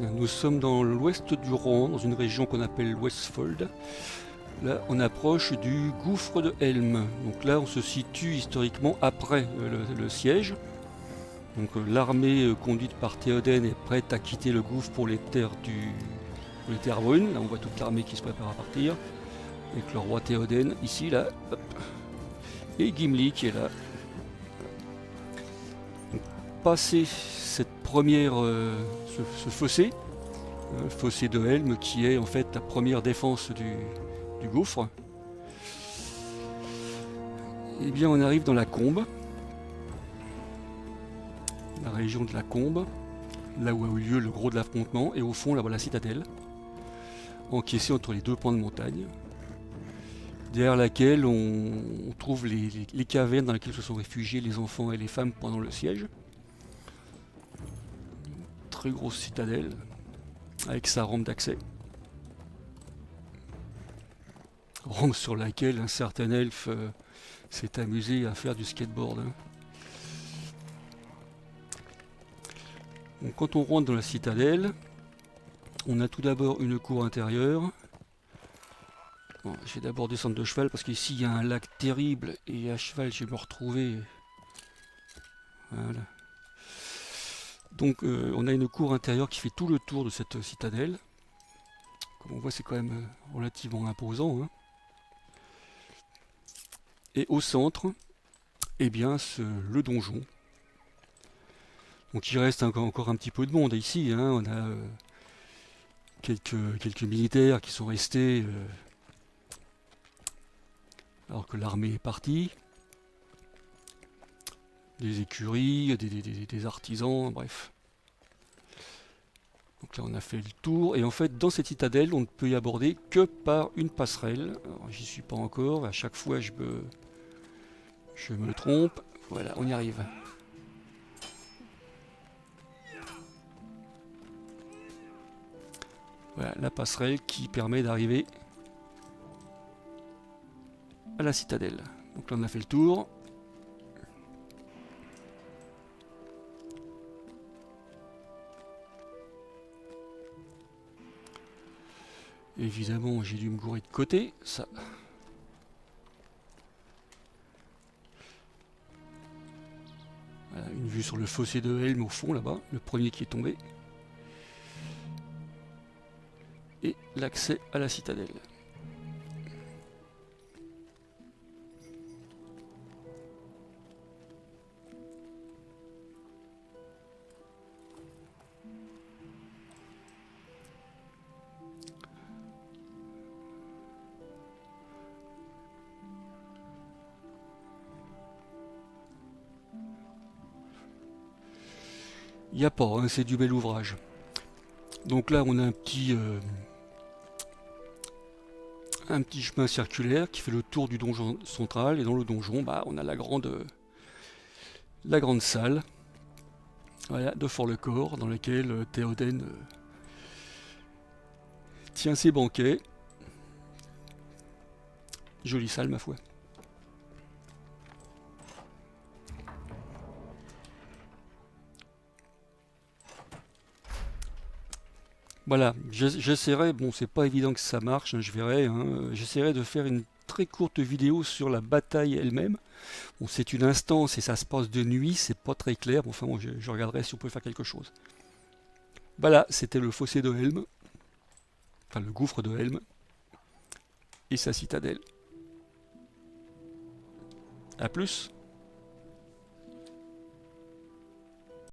Nous sommes dans l'ouest du Rohan, dans une région qu'on appelle Westfold. Là, on approche du gouffre de Helm. Donc là, on se situe historiquement après le siège. Donc l'armée conduite par Théoden est prête à quitter le gouffre pour les terres brunes. Là, on voit toute l'armée qui se prépare à partir. Avec le roi Théoden, ici, là. Hop. Et Gimli qui est là. Donc, passer cette première, ce fossé, le fossé de Helm, qui est en fait la première défense du gouffre, et bien on arrive dans la Combe, la région de la Combe, là où a eu lieu le gros de l'affrontement, et au fond là-bas la citadelle, encaissée entre les deux pans de montagne, derrière laquelle on trouve les cavernes dans lesquelles se sont réfugiés les enfants et les femmes pendant le siège. Une très grosse citadelle, avec sa rampe d'accès. Rampe sur laquelle un certain elfe s'est amusé à faire du skateboard. Donc, quand on rentre dans la citadelle, on a tout d'abord une cour intérieure. Bon, je vais d'abord descendre de cheval parce qu'ici il y a un lac terrible et à cheval je vais me retrouver. Voilà. Donc on a une cour intérieure qui fait tout le tour de cette citadelle. Comme on voit, c'est quand même relativement imposant. Hein. Et au centre, eh bien, le donjon. Donc il reste encore un petit peu de monde ici. Hein. On a quelques militaires qui sont restés alors que l'armée est partie. Des écuries, des artisans, bref. Donc là on a fait le tour, et en fait dans cette citadelle on ne peut y aborder que par une passerelle. Alors j'y suis pas encore, à chaque fois je me trompe. Voilà, on y arrive. Voilà la passerelle qui permet d'arriver à la citadelle. Donc là on a fait le tour. Évidemment, j'ai dû me gourer de côté, ça. Voilà, une vue sur le fossé de Helm au fond là-bas, le premier qui est tombé. Et l'accès à la citadelle. Il n'y a pas, hein, c'est du bel ouvrage. Donc là, on a un petit chemin circulaire qui fait le tour du donjon central. Et dans le donjon, bah, on a la grande salle, voilà, de Fort-le-Corps, dans laquelle Théoden tient ses banquets. Jolie salle, ma foi. Voilà, j'essaierai, bon c'est pas évident que ça marche, hein, je verrai, hein, j'essaierai de faire une très courte vidéo sur la bataille elle-même. Bon, c'est une instance et ça se passe de nuit, c'est pas très clair, bon, enfin bon, je regarderai si on peut faire quelque chose. Voilà, c'était le fossé de Helm, enfin le gouffre de Helm, et sa citadelle. A plus.